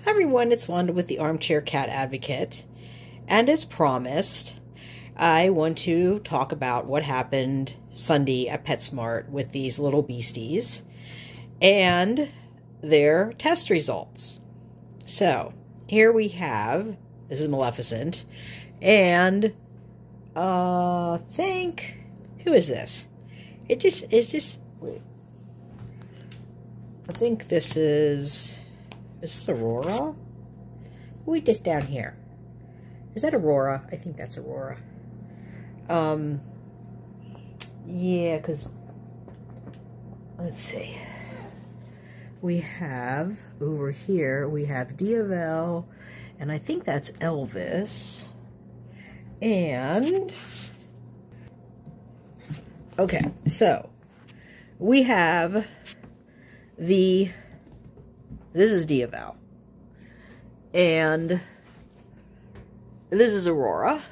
Hi everyone, it's Wanda with the Armchair Cat Advocate, and as promised, I want to talk about what happened Sunday at PetSmart with these little beasties and their test results. So, here we have, this is Maleficent, and who is this? Wait. I think this is Aurora? Wait, this down here. Is that Aurora? I think that's Aurora. Yeah, because, let's see. We have, over here, we have Diavel, and I think that's Elvis. And, okay, so, we have this is Diavel. And this is Aurora.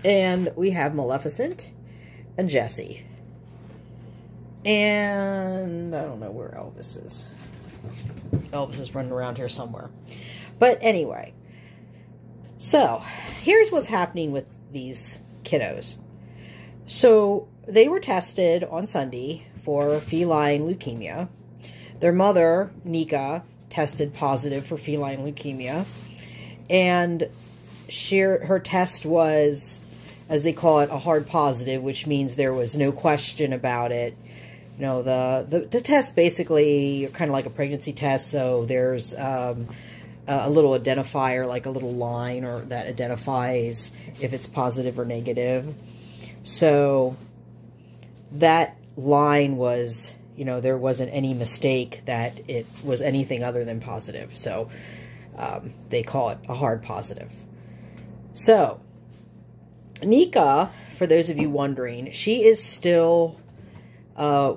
And we have Maleficent and Jessie. And I don't know where Elvis is. Elvis is running around here somewhere. But anyway. So, here's what's happening with these kiddos. So, they were tested on Sunday for feline leukemia. Their mother, Nika, tested positive for feline leukemia. And her test was, as they call it, a hard positive, which means there was no question about it. You know, the test basically kind of like a pregnancy test, so there's a little identifier, like a little line that identifies if it's positive or negative. So that line was, you know, there wasn't any mistake that it was anything other than positive. So they call it a hard positive. So Nika, for those of you wondering, she is still with I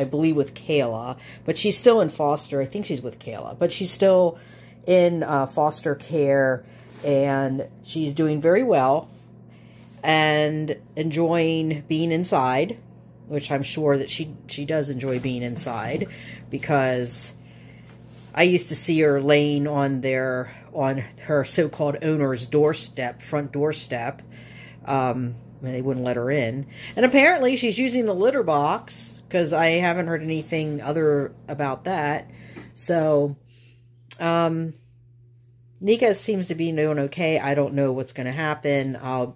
believe with Kayla, but she's still in foster. I think she's with Kayla, but she's still in foster care, and she's doing very well and enjoying being inside, which I'm sure that she does enjoy being inside, because I used to see her laying on her so-called owner's doorstep, front doorstep, when they wouldn't let her in. And apparently she's using the litter box, because I haven't heard anything other about that. So, Nika seems to be doing okay. I don't know what's going to happen. I'll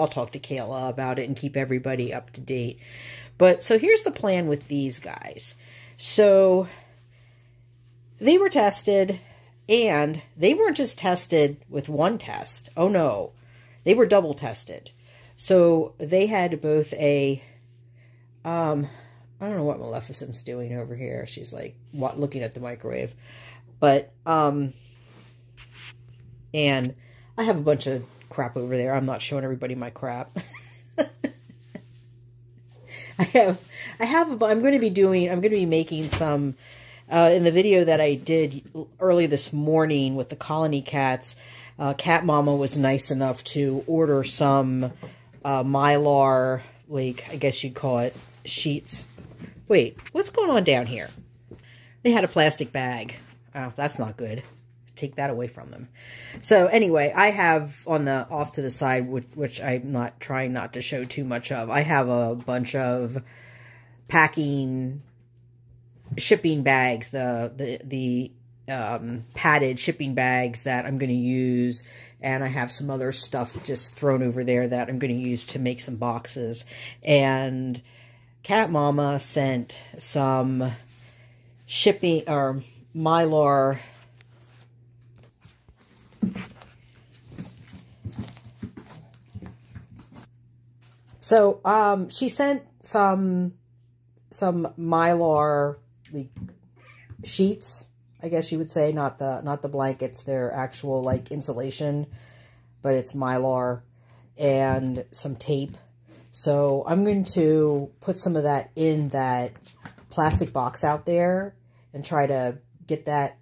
talk to Kayla about it and keep everybody up to date. But so here's the plan with these guys. So they were tested, and they weren't just tested with one test. Oh no, they were double tested. So they had both I don't know what Maleficent's doing over here. She's like looking at the microwave, but and I have a bunch of crap over there. I'm not showing everybody my crap. I'm going to be making some, in the video that I did early this morning with the colony cats, Cat Mama was nice enough to order some, Mylar, like, I guess you'd call it, sheets. Wait, what's going on down here? They had a plastic bag. Oh, that's not good. Take that away from them. So anyway, I have on the off to the side, which I'm not trying not to show too much of, I have a bunch of shipping bags, the padded shipping bags that I'm going to use, and I have some other stuff just thrown over there that I'm going to use to make some boxes. And Cat Mama sent some shipping or Mylar she sent some Mylar sheets, I guess you would say, not the blankets, they're actual like insulation, but it's Mylar, and some tape. So I'm going to put some of that in that plastic box out there and try to get that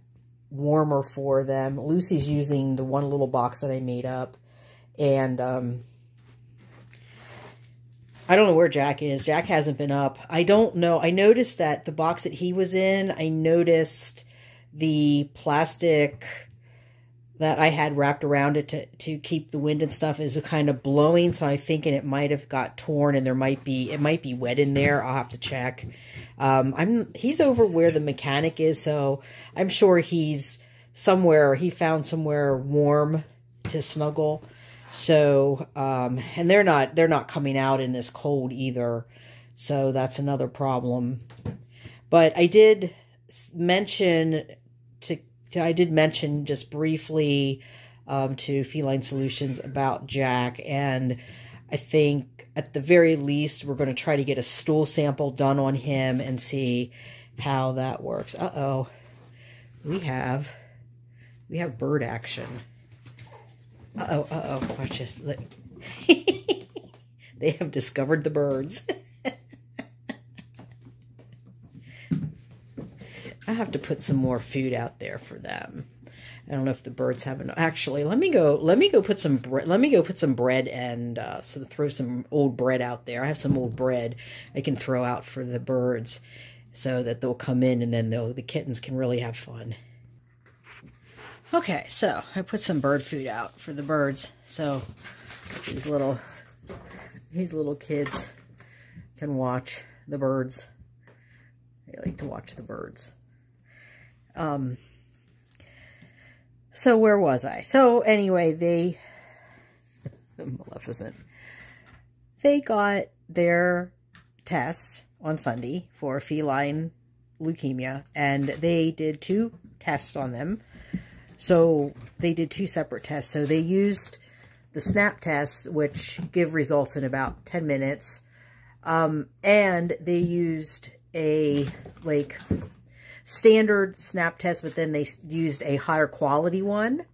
warmer for them. Lucy's using the one little box that I made up, and I don't know where Jack is. Jack hasn't been up. I don't know. I noticed that the box that he was in, I noticed the plastic that I had wrapped around it to keep the wind and stuff is kind of blowing. So I'm thinking it might have got torn and it might be wet in there. I'll have to check. He's over where the mechanic is. So I'm sure he's somewhere, he found somewhere warm to snuggle. So, and they're not coming out in this cold either. So that's another problem. But I did mention just briefly to Feline Solutions about Jack, and I think at the very least we're going to try to get a stool sample done on him and see how that works. Uh-oh. We have bird action. Uh-oh. Watch this. They have discovered the birds. I have to put some more food out there for them. I don't know if the birds have enough. Actually, let me go put some bread. Let me go put some bread and throw some old bread out there. I have some old bread I can throw out for the birds so that they'll come in and then the kittens can really have fun. Okay, so I put some bird food out for the birds, so these little kids can watch the birds. They like to watch the birds. So where was I? So anyway, Maleficent. They got their tests on Sunday for feline leukemia, and they did 2 tests on them. So they did 2 separate tests. So they used the SNAP tests, which give results in about 10 minutes. And they used a standard SNAP test, but then they used a higher quality one.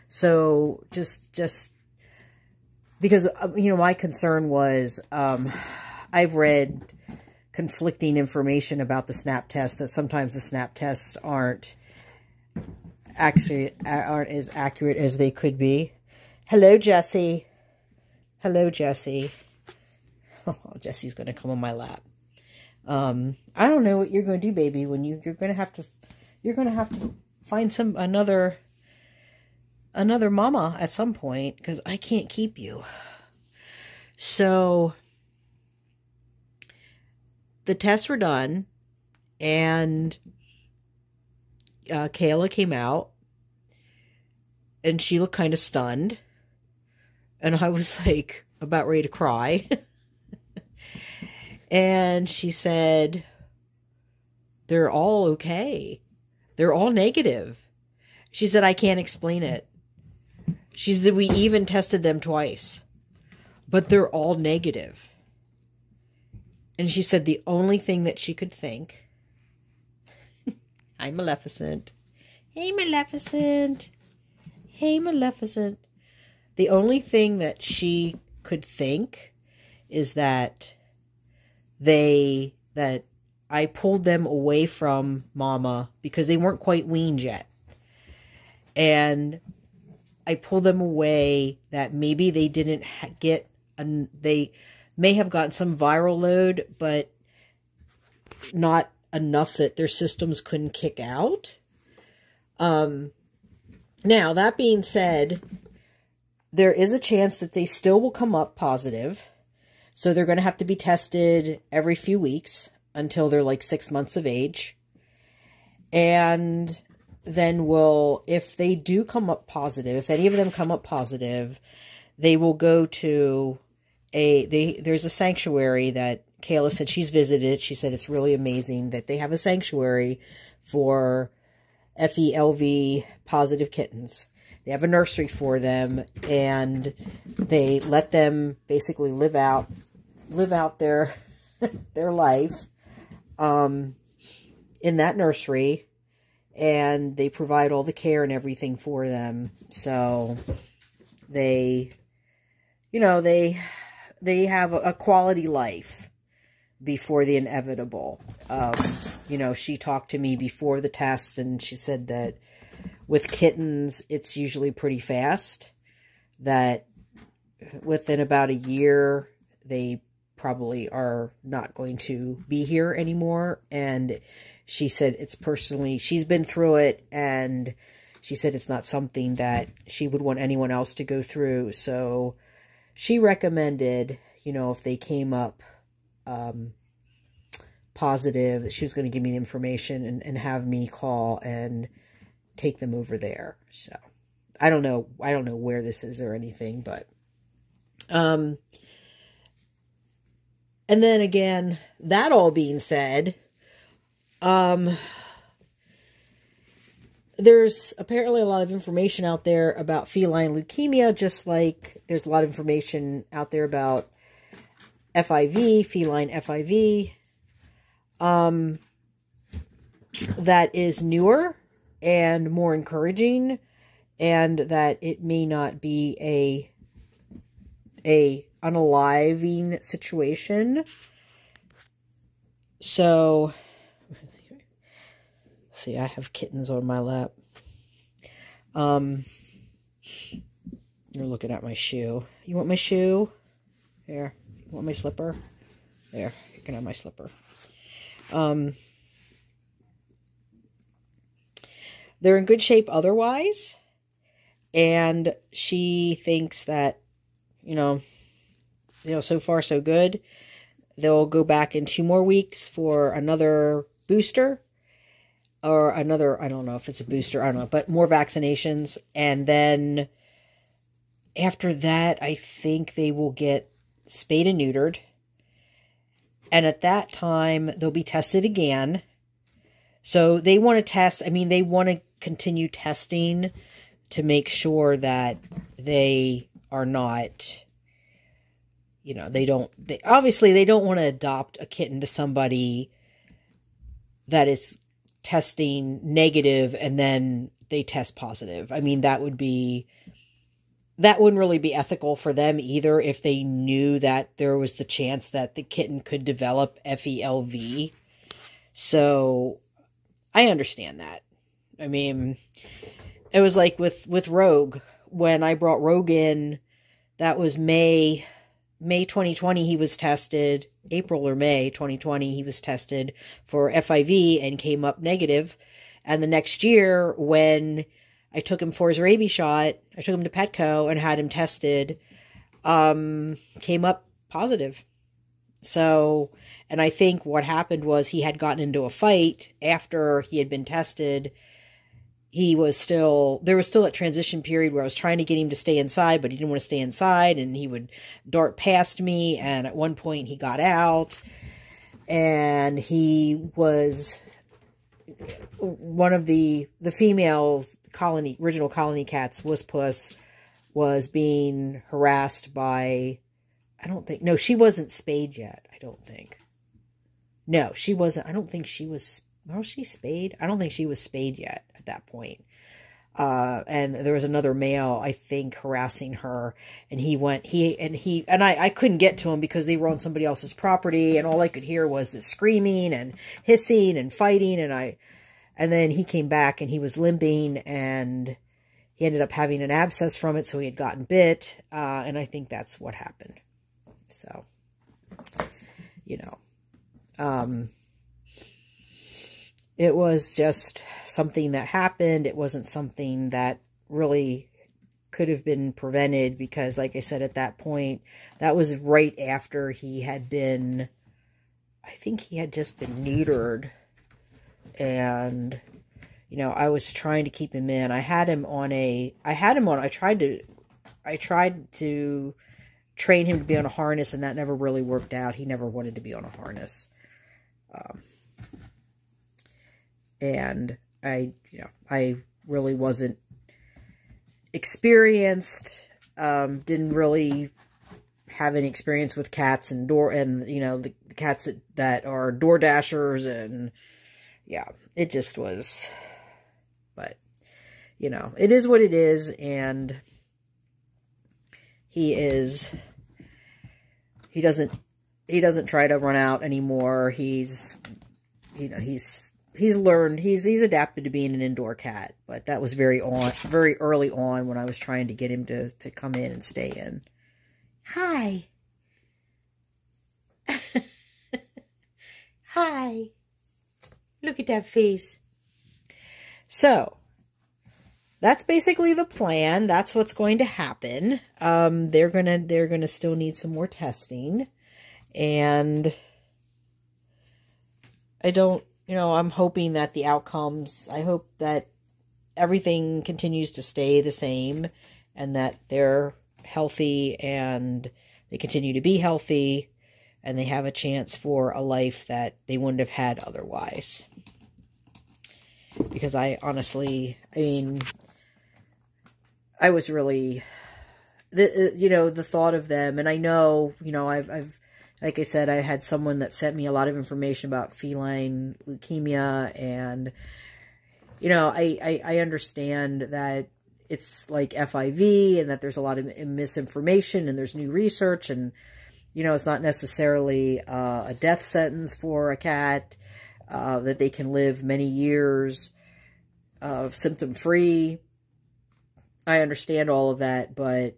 So just because, my concern was, I've read conflicting information about the SNAP test, that sometimes the SNAP tests aren't as accurate as they could be. Hello, Jessie. Hello, Jessie. Oh, Jessie's going to come on my lap. I don't know what you're going to do, baby, when you're going to have to find another mama at some point, because I can't keep you. So the tests were done, and Kayla came out, and she looked kind of stunned, and I was like about ready to cry. And she said, they're all okay. They're all negative. She said, I can't explain it. She said, we even tested them twice, but they're all negative. And she said the only thing that she could think, hi, Maleficent. Hey, Maleficent. Hey, Maleficent. The only thing that she could think is that I pulled them away from Mama because they weren't quite weaned yet. And I pulled them away that maybe they didn't they may have gotten some viral load, but not enough that their systems couldn't kick out. Now, that being said, there is a chance that they still will come up positive. So they're going to have to be tested every few weeks until they're like 6 months of age. And then if they do come up positive, if any of them come up positive, they will go to there's a sanctuary that Kayla said she's visited. She said it's really amazing that they have a sanctuary for FeLV positive kittens. They have a nursery for them, and they let them basically live out their their life in that nursery, and they provide all the care and everything for them. So they have a quality life before the inevitable. She talked to me before the test, and she said that with kittens, it's usually pretty fast, that within about a year, they probably are not going to be here anymore. And she said she's been through it, and she said it's not something that she would want anyone else to go through. So she recommended, you know, if they came up positive, that she was going to give me the information and have me call and take them over there. So I don't know where this is or anything, but and then again, that all being said, there's apparently a lot of information out there about feline leukemia, just like there's a lot of information out there about FeLV, feline FeLV, that is newer and more encouraging, and that it may not be a unaliving situation. So, see, I have kittens on my lap. You're looking at my shoe. You want my shoe? Here. You want my slipper? There. You can have my slipper. They're in good shape otherwise. And she thinks that, you know, so far so good. They'll go back in 2 more weeks for another booster. Or another, I don't know if it's a booster, I don't know, but more vaccinations. And then after that, I think they will get spayed and neutered. And at that time, they'll be tested again. So they want to test, they want to continue testing to make sure that they are not, obviously they don't want to adopt a kitten to somebody that is testing negative and then they test positive. That wouldn't really be ethical for them either, if they knew that there was the chance that the kitten could develop FeLV. So I understand that. It was like with Rogue. When I brought Rogue in, that was May 2020, he was tested. April or May 2020, he was tested for FeLV and came up negative. And the next year, when I took him for his rabies shot, I took him to Petco and had him tested, came up positive. So, and I think what happened was he had gotten into a fight after he had been tested. There was still that transition period where I was trying to get him to stay inside, but he didn't want to stay inside, and he would dart past me, and at one point he got out, and he was one of the female original colony cats, Wuss was being harassed by, she wasn't spayed yet, I don't think. No, she wasn't, I don't think she was, was she spayed? I don't think she was spayed yet at that point. And there was another male, I think, harassing her, and I couldn't get to him because they were on somebody else's property, and all I could hear was the screaming and hissing and fighting, and then he came back and he was limping, and he ended up having an abscess from it, so he had gotten bit, and I think that's what happened. So, it was just something that happened. It wasn't something that really could have been prevented, because, like I said, at that point, that was right after he had been, I think he had just been neutered. And, I was trying to keep him in. I tried to train him to be on a harness, and that never really worked out. He never wanted to be on a harness. And I really wasn't experienced, didn't really have any experience with cats and the cats that are door dashers, and yeah, it just was, but it is what it is. And he doesn't try to run out anymore. He's learned, he's adapted to being an indoor cat, but that was very early on when I was trying to get him to come in and stay in. Hi. Hi. Look at that face. So, that's basically the plan. That's what's going to happen. They're gonna still need some more testing. And I'm hoping that the outcomes, I hope that everything continues to stay the same and that they're healthy and they continue to be healthy and they have a chance for a life that they wouldn't have had otherwise. Because I was really, the thought of them, and I know, I've like I said, I had someone that sent me a lot of information about feline leukemia, and, I understand that it's like FeLV and that there's a lot of misinformation and there's new research and, it's not necessarily a death sentence for a cat, that they can live many years symptom-free. I understand all of that, but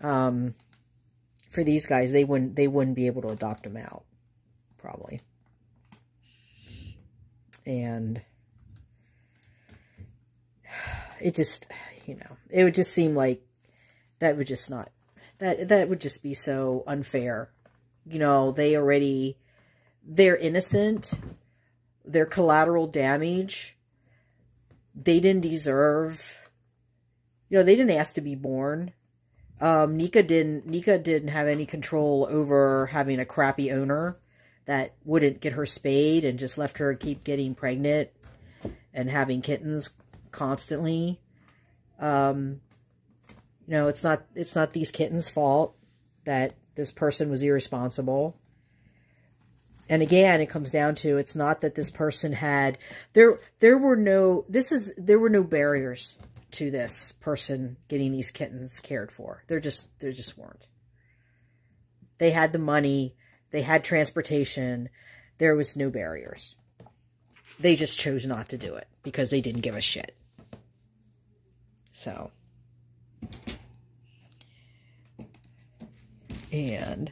for these guys, they wouldn't be able to adopt them out, probably. And it just, it would just seem like that would just not, that would just be so unfair. They're innocent. They're collateral damage. They didn't deserve, they didn't ask to be born. Nika didn't have any control over having a crappy owner that wouldn't get her spayed and just left her keep getting pregnant and having kittens constantly. It's not these kittens' fault that this person was irresponsible. And again, it comes down to, it's not that this person had, there were no barriers to this person getting these kittens cared for. There just weren't. They had the money, they had transportation, there was no barriers. They just chose not to do it because they didn't give a shit. So, and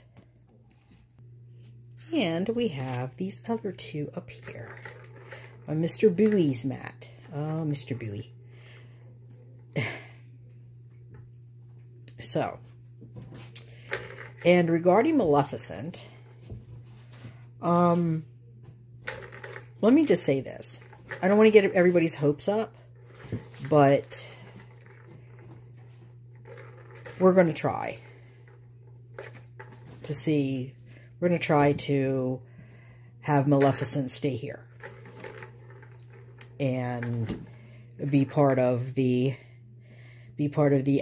we have these other two up here on Mr. Bowie's mat. Oh, Mr. Bowie. So, and regarding Maleficent, let me just say this. I don't want to get everybody's hopes up, but we're going to try to see, we're going to try to have Maleficent stay here and be part of the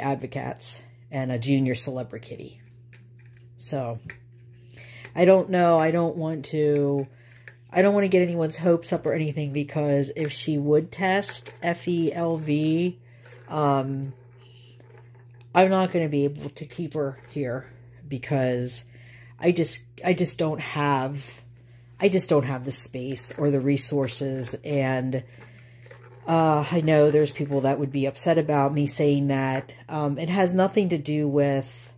advocates and a junior celebrity kitty. So I don't know. I don't want to get anyone's hopes up or anything, because if she would test FeLV, I'm not going to be able to keep her here because I just don't have the space or the resources. And I know there's people that would be upset about me saying that. It has nothing to do with,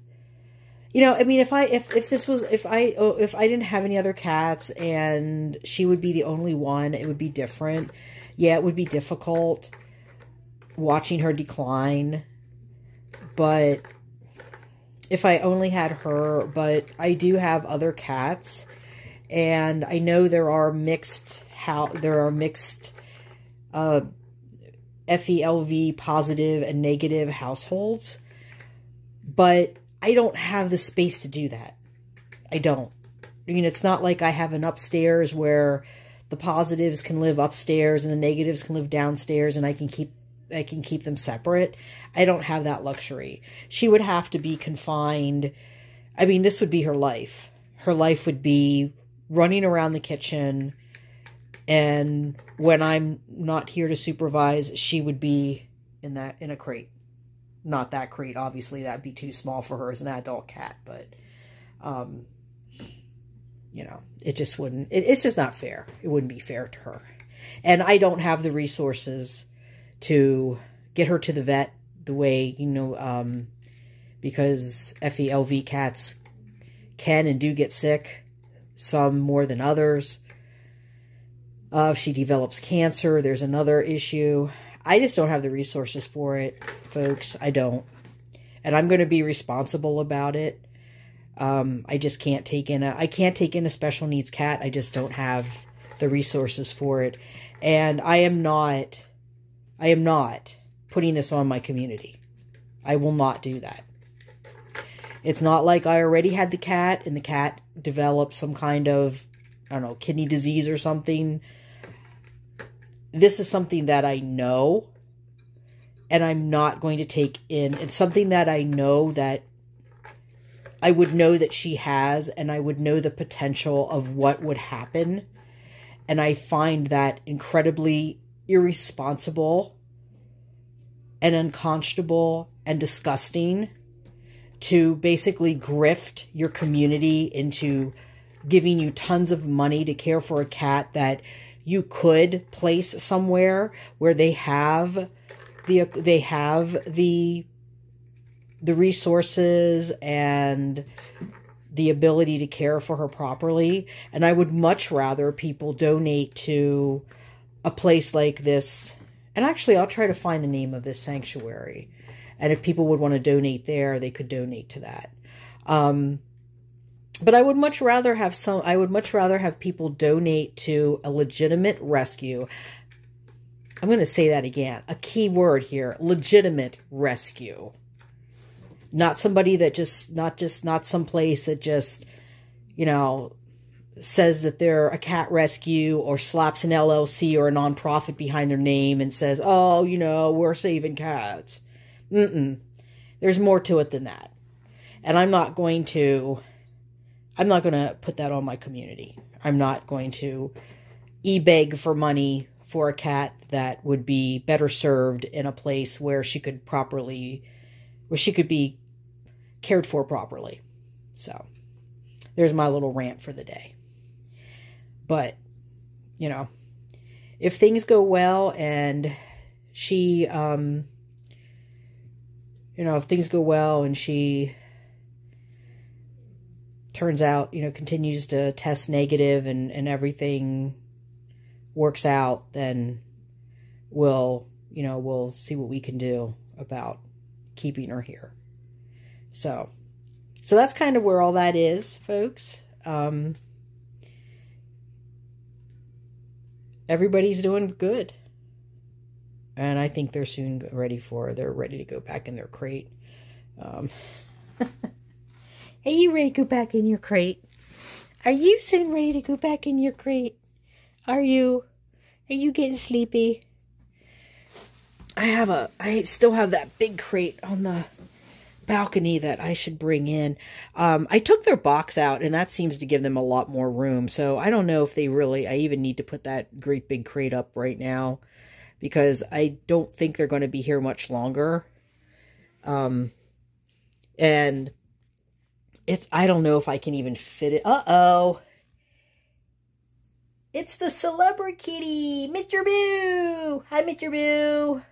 I mean, if I didn't have any other cats and she would be the only one, it would be different. Yeah, it would be difficult watching her decline. But if I only had her, but I do have other cats, and I know there are mixed FeLV positive and negative households, but I don't have the space to do that. I don't. I mean, it's not like I have an upstairs where the positives can live upstairs and the negatives can live downstairs and I can keep them separate. I don't have that luxury. She would have to be confined. I mean, this would be her life. Her life would be running around the kitchen, and when I'm not here to supervise, she would be in a crate. Not that crate, obviously. That'd be too small for her as an adult cat, but it just wouldn't. It's just not fair. It wouldn't be fair to her, and I don't have the resources to get her to the vet the way, because FeLV cats can and do get sick, some more than others. If she develops cancer, there's another issue. I just don't have the resources for it, folks. I don't. And I'm going to be responsible about it. I just can't take in I can't take in a special needs cat. I just don't have the resources for it. And I am not putting this on my community. I will not do that. It's not like I already had the cat and the cat developed some kind of, I don't know, kidney disease or something. This is something that I know, and I'm not going to take in. It's something that I know that I would know that she has, and I would know the potential of what would happen. And I find that incredibly irresponsible and unconscionable and disgusting to basically grift your community into giving you tons of money to care for a cat that you could place somewhere where they have the resources and the ability to care for her properly. And I would much rather people donate to a place like this. And actually, I'll try to find the name of this sanctuary. And if people would want to donate there, they could donate to that. But I would much rather have people donate to a legitimate rescue. I'm going to say that again. A key word here, legitimate rescue. Not somebody that not some place that just, you know, says that they're a cat rescue or slaps an LLC or a nonprofit behind their name and says, oh, you know, we're saving cats. There's more to it than that. And I'm not going to put that on my community. I'm not going to e-beg for money for a cat that would be better served in a place where she could be cared for properly. So there's my little rant for the day. But, you know, if things go well and she, if things go well and she turns out, continues to test negative and everything works out, then we'll see what we can do about keeping her here. So that's kind of where all that is, folks. Everybody's doing good. And I think they're soon ready to go back in their crate. Hey, you ready to go back in your crate? Are you soon ready to go back in your crate? Are you getting sleepy? I still have that big crate on the balcony that I should bring in. I took their box out, and that seems to give them a lot more room. So I don't know if I even need to put that great big crate up right now, because I don't think they're going to be here much longer. And I don't know if I can even fit it. Uh-oh. It's the celebrity kitty, Mr. Boo. Hi, Mr. Boo.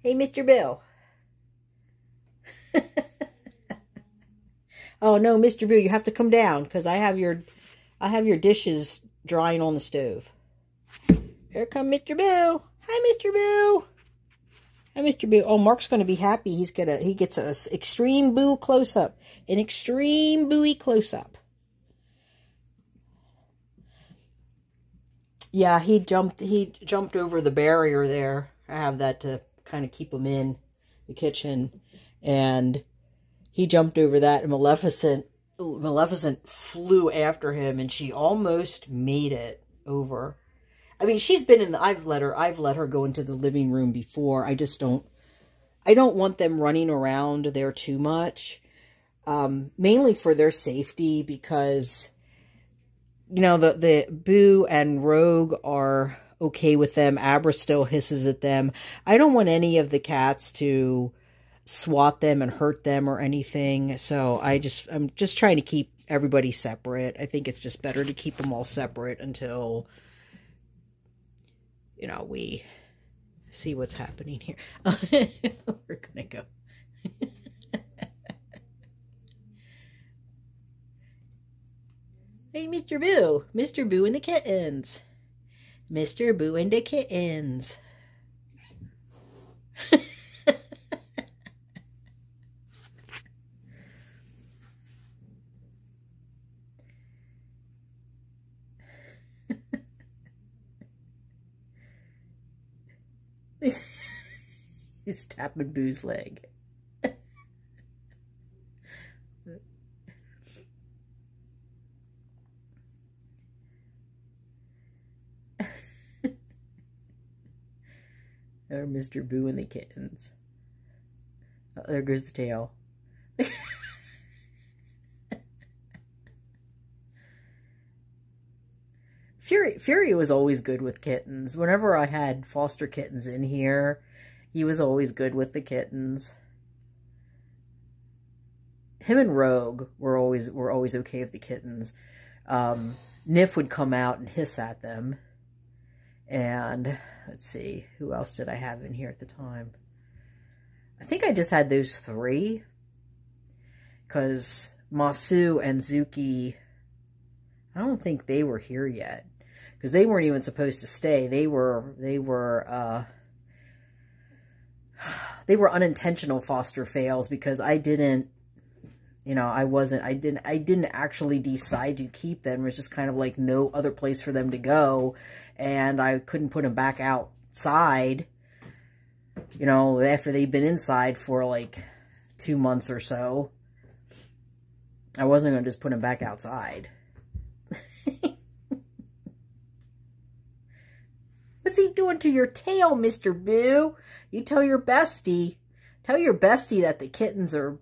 Hey, Mr. Boo. Oh no, Mr. Boo, you have to come down because I have your dishes drying on the stove. Here come Mr. Boo. Hi, Mr. Boo. Hi, Mr. Boo. Oh, Mark's going to be happy. He gets a extreme boo close up, an extreme booey close up. Yeah, he jumped over the barrier there. I have that to kind of keep him in the kitchen. And he jumped over that, and Maleficent flew after him, and she almost made it over. I mean, she's been in the, I've let her go into the living room before. I don't want them running around there too much. Mainly for their safety, because, the Boo and Rogue are okay with them. Abra still hisses at them. I don't want any of the cats to swat them and hurt them or anything. So I'm just trying to keep everybody separate. I think it's just better to keep them all separate until, we see what's happening here. We're gonna go. Hey, Mr. Boo. Mr. Boo and the Kittens. Mr. Boo and the Kittens. He's tapping Boo's leg. Or Mr. Boo and the Kittens. Oh, there goes the tail. Fury was always good with kittens. Whenever I had foster kittens in here, he was always good with the kittens. Him and Rogue were always okay with the kittens. Nif would come out and hiss at them. And let's see, who else did I have in here at the time? I think I just had those three. Because Masu and Zuki, I don't think they were here yet. Because they weren't even supposed to stay. They were unintentional foster fails because I didn't, you know, I didn't actually decide to keep them. It was just kind of like no other place for them to go. And I couldn't put them back outside, you know, after they'd been inside for like 2 months or so. I wasn't going to just put them back outside. What's he doing to your tail, Mr. Boo? You tell your bestie. Tell your bestie that the kittens are...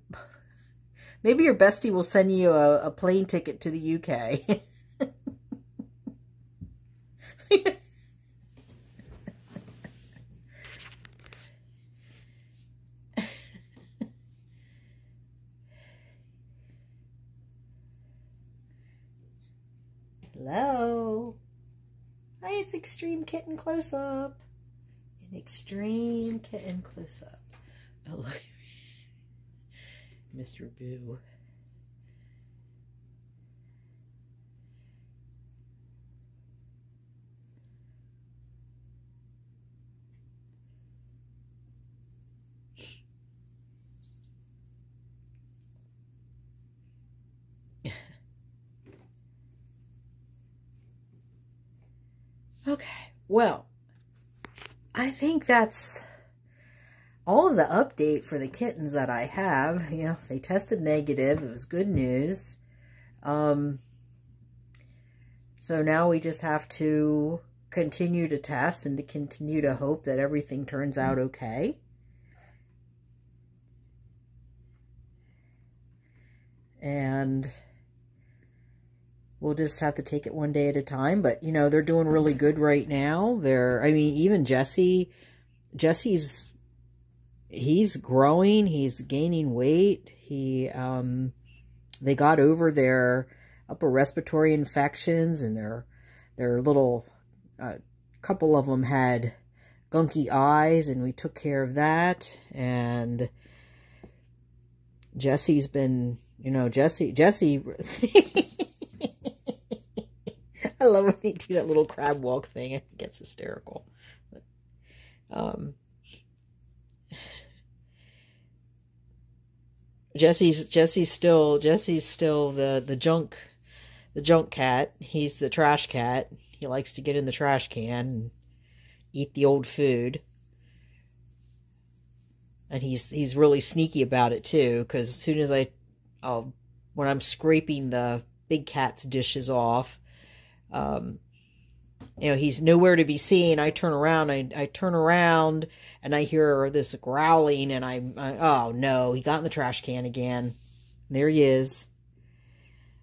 Maybe your bestie will send you a plane ticket to the UK. Hello. Hi, it's Extreme Kitten Close-Up. An Extreme Kitten Close-Up. Oh, look. Mr. Boo. Okay, well, I think that's all of the update for the kittens that I have. You know, they tested negative. It was good news. So now we just have to continue to test and to continue to hope that everything turns out okay. And we'll just have to take it one day at a time. But, you know, they're doing really good right now. I mean, even Jesse's he's growing. He's gaining weight. They got over their upper respiratory infections, and their little, couple of them had gunky eyes, and we took care of that. And Jesse's been, you know, Jesse I love when he do that little crab walk thing. It gets hysterical. But, Jesse's still the junk cat. He's the trash cat. He likes to get in the trash can and eat the old food. And he's really sneaky about it too, because as soon as when I'm scraping the big cat's dishes off, you know, he's nowhere to be seen. I turn around, I turn around, and I hear this growling, and oh no, he got in the trash can again. There he is.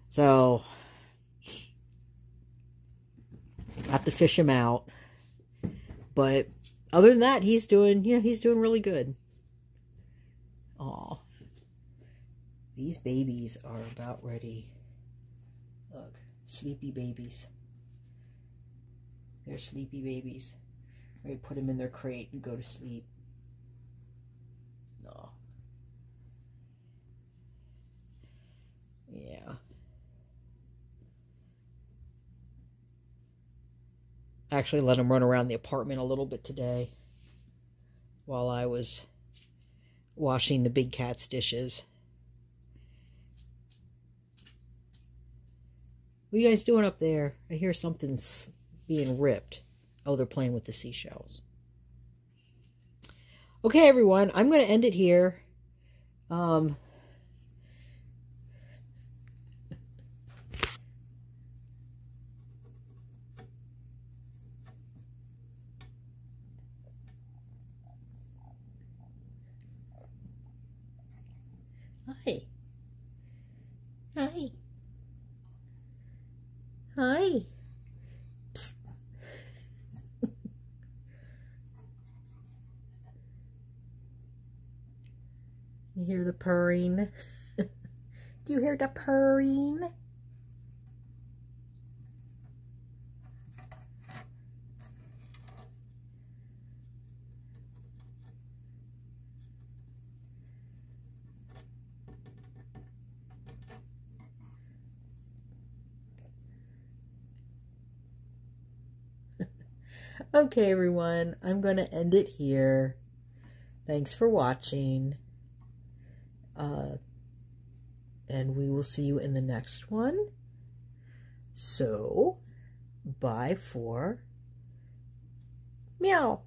So, I have to fish him out. But other than that, he's doing really good. Aw. These babies are about ready. Look, sleepy babies. They're sleepy babies. We put them in their crate and go to sleep. Aw. Yeah. actually let him run around the apartment a little bit today while I was washing the big cat's dishes. What are you guys doing up there? I hear something's being ripped. Oh, they're playing with the seashells. Okay, everyone, I'm going to end it here. Hi. Hi. Hi. Psst. You hear the purring? Do you hear the purring? Okay, everyone, I'm going to end it here. Thanks for watching. And we will see you in the next one. So, bye for meow.